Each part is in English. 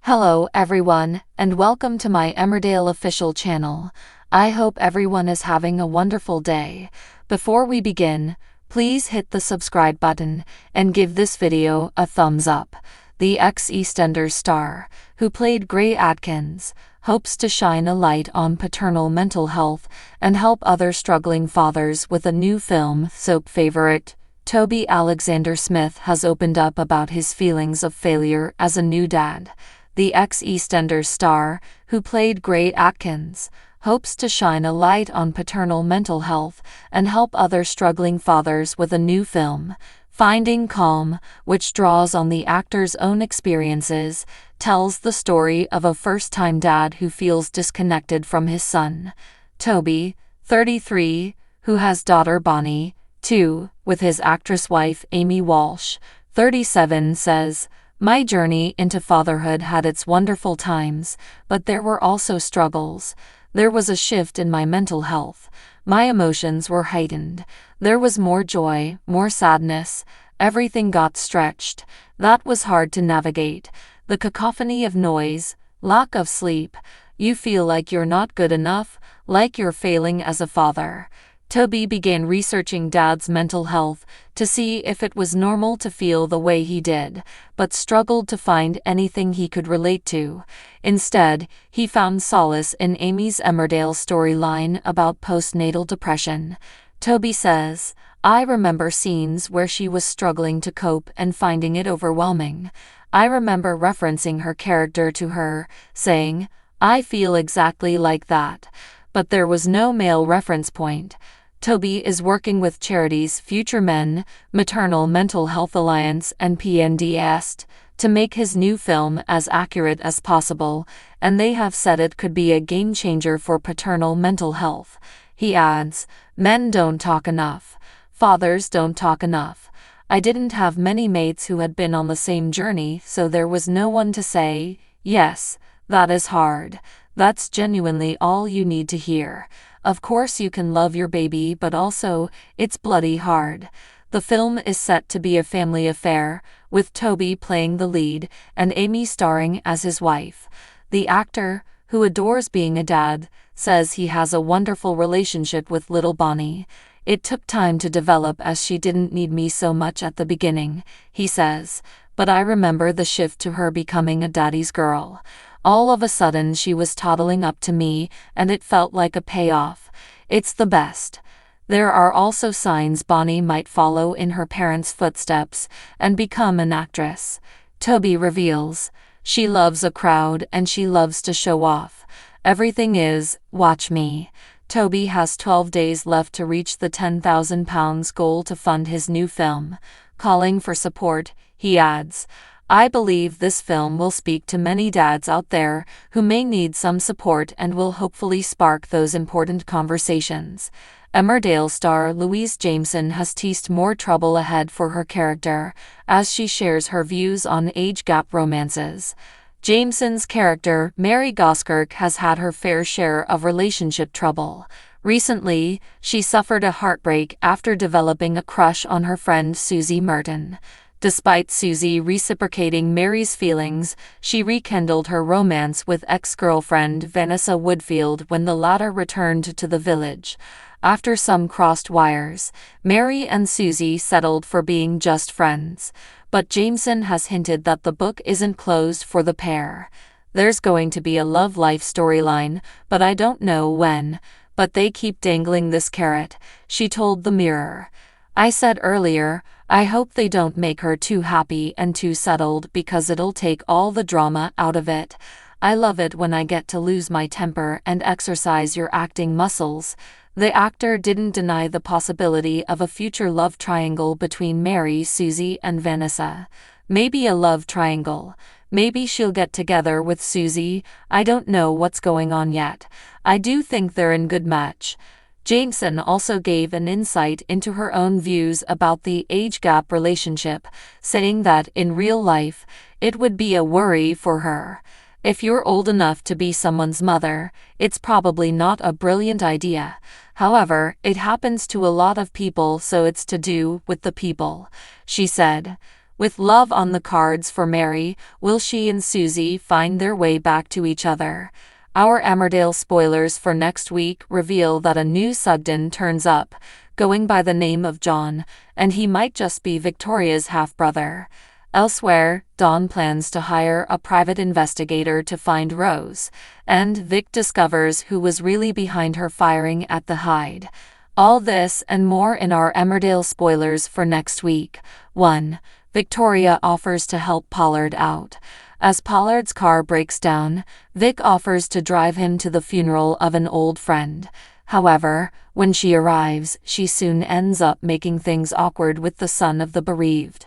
Hello everyone, and welcome to my Emmerdale official channel. I hope everyone is having a wonderful day. Before we begin, please hit the subscribe button and give this video a thumbs up. The ex-EastEnders star, who played Gray Atkins, hopes to shine a light on paternal mental health and help other struggling fathers with a new film. Soap favorite Toby Alexander Smith has opened up about his feelings of failure as a new dad. The ex-EastEnders star, who played Gray Atkins, hopes to shine a light on paternal mental health and help other struggling fathers with a new film. Finding Calm, which draws on the actor's own experiences, tells the story of a first-time dad who feels disconnected from his son. Toby, 33, who has daughter Bonnie, 2, with his actress wife Amy Walsh, 37, says, "My journey into fatherhood had its wonderful times, but there were also struggles. There was a shift in my mental health. My emotions were heightened. There was more joy, more sadness. Everything got stretched. That was hard to navigate. The cacophony of noise, lack of sleep. You feel like you're not good enough, like you're failing as a father." Toby began researching dad's mental health to see if it was normal to feel the way he did, but struggled to find anything he could relate to. Instead, he found solace in Amy's Emmerdale storyline about postnatal depression. Toby says, "I remember scenes where she was struggling to cope and finding it overwhelming. I remember referencing her character to her, saying, 'I feel exactly like that.' But there was no male reference point." Toby is working with charities Future Men, Maternal Mental Health Alliance and PNDS to make his new film as accurate as possible, and they have said it could be a game changer for paternal mental health. He adds, "Men don't talk enough. Fathers don't talk enough. I didn't have many mates who had been on the same journey, so there was no one to say, 'Yes, that is hard.' That's genuinely all you need to hear. Of course you can love your baby, but also, it's bloody hard." The film is set to be a family affair, with Toby playing the lead and Amy starring as his wife. The actor, who adores being a dad, says he has a wonderful relationship with little Bonnie. "It took time to develop as she didn't need me so much at the beginning," he says, "but I remember the shift to her becoming a daddy's girl. All of a sudden she was toddling up to me, and it felt like a payoff. It's the best." There are also signs Bonnie might follow in her parents' footsteps and become an actress. Toby reveals, "She loves a crowd and she loves to show off. Everything is, 'Watch me.'" Toby has 12 days left to reach the £10,000 goal to fund his new film. Calling for support, he adds, "I believe this film will speak to many dads out there who may need some support and will hopefully spark those important conversations." Emmerdale star Louise Jameson has teased more trouble ahead for her character, as she shares her views on age gap romances. Jameson's character, Mary Goskirk, has had her fair share of relationship trouble. Recently, she suffered a heartbreak after developing a crush on her friend Susie Merton. Despite Susie reciprocating Mary's feelings, she rekindled her romance with ex-girlfriend Vanessa Woodfield when the latter returned to the village. After some crossed wires, Mary and Susie settled for being just friends. But Jameson has hinted that the book isn't closed for the pair. "There's going to be a love life storyline, but I don't know when. But they keep dangling this carrot," she told the Mirror. "I said earlier, I hope they don't make her too happy and too settled because it'll take all the drama out of it. I love it when I get to lose my temper and exercise your acting muscles." The actor didn't deny the possibility of a future love triangle between Mary, Susie, and Vanessa. "Maybe a love triangle. Maybe she'll get together with Susie. I don't know what's going on yet. I do think they're in good match." Jameson also gave an insight into her own views about the age gap relationship, saying that in real life, it would be a worry for her. "If you're old enough to be someone's mother, it's probably not a brilliant idea. However, it happens to a lot of people, so it's to do with the people," she said. With love on the cards for Mary, will she and Susie find their way back to each other? Our Emmerdale spoilers for next week reveal that a new Sugden turns up, going by the name of John, and he might just be Victoria's half-brother. Elsewhere, Dawn plans to hire a private investigator to find Rose, and Vic discovers who was really behind her firing at the Hyde. All this and more in our Emmerdale spoilers for next week. 1. Victoria offers to help Pollard out. As Pollard's car breaks down, Vic offers to drive him to the funeral of an old friend. However, when she arrives, she soon ends up making things awkward with the son of the bereaved.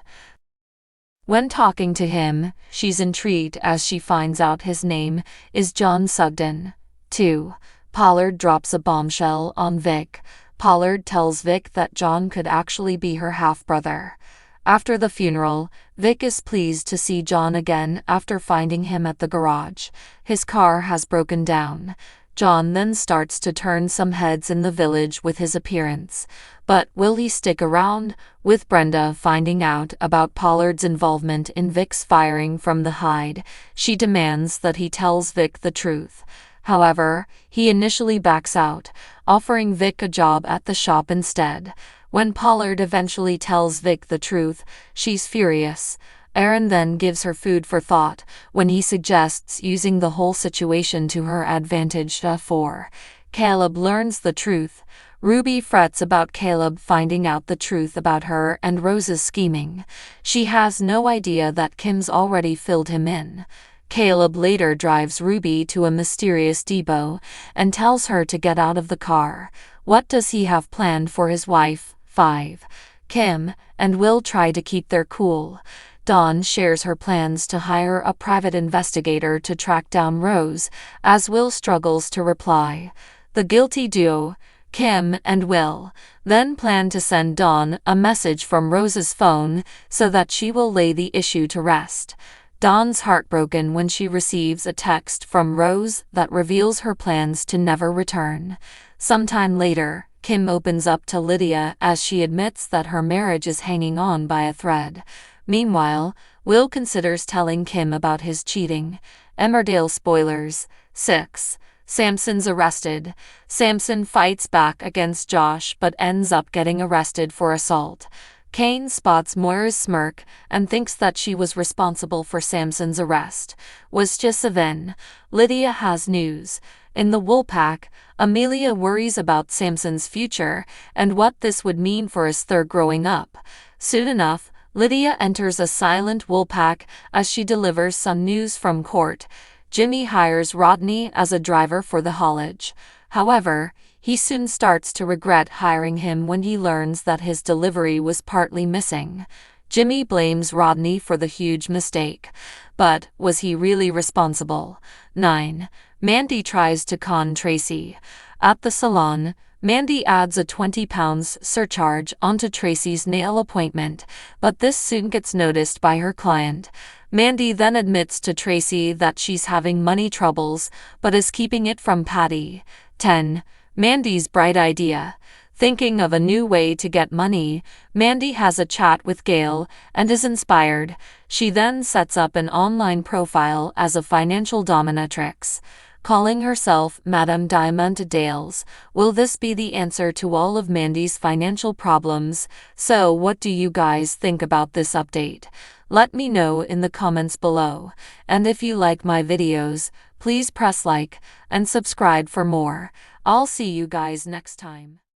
When talking to him, she's intrigued as she finds out his name is John Sugden. 2. Pollard drops a bombshell on Vic. Pollard tells Vic that John could actually be her half-brother. After the funeral, Vic is pleased to see John again after finding him at the garage. His car has broken down. John then starts to turn some heads in the village with his appearance. But will he stick around? With Brenda finding out about Pollard's involvement in Vic's firing from the Hyde, she demands that he tells Vic the truth. However, he initially backs out, offering Vic a job at the shop instead. When Pollard eventually tells Vic the truth, she's furious. Erin then gives her food for thought when he suggests using the whole situation to her advantage. 4. Caleb learns the truth. Ruby frets about Caleb finding out the truth about her and Rose's scheming. She has no idea that Kim's already filled him in. Caleb later drives Ruby to a mysterious depot and tells her to get out of the car. What does he have planned for his wife? 5. Kim and Will try to keep their cool. Dawn shares her plans to hire a private investigator to track down Rose, as Will struggles to reply. The guilty duo, Kim and Will, then plan to send Dawn a message from Rose's phone so that she will lay the issue to rest. Dawn's heartbroken when she receives a text from Rose that reveals her plans to never return. Sometime later, Kim opens up to Lydia as she admits that her marriage is hanging on by a thread. Meanwhile, Will considers telling Kim about his cheating. Emmerdale spoilers. 6. Samson's arrested. Samson fights back against Josh but ends up getting arrested for assault. Kane spots Moira's smirk and thinks that she was responsible for Samson's arrest. Was just Savin. Lydia has news. In the Woolpack, Amelia worries about Samson's future and what this would mean for Esther growing up. Soon enough, Lydia enters a silent Woolpack as she delivers some news from court. Jimmy hires Rodney as a driver for the haulage. However, he soon starts to regret hiring him when he learns that his delivery was partly missing. Jimmy blames Rodney for the huge mistake. But was he really responsible? 9. Mandy tries to con Tracy. At the salon, Mandy adds a £20 surcharge onto Tracy's nail appointment, but this soon gets noticed by her client. Mandy then admits to Tracy that she's having money troubles, but is keeping it from Patty. 10. Mandy's bright idea. Thinking of a new way to get money, Mandy has a chat with Gail and is inspired. She then sets up an online profile as a financial dominatrix, calling herself Madame Diamond Dales. Will this be the answer to all of Mandy's financial problems? So what do you guys think about this update? Let me know in the comments below. And if you like my videos, please press like and subscribe for more. I'll see you guys next time.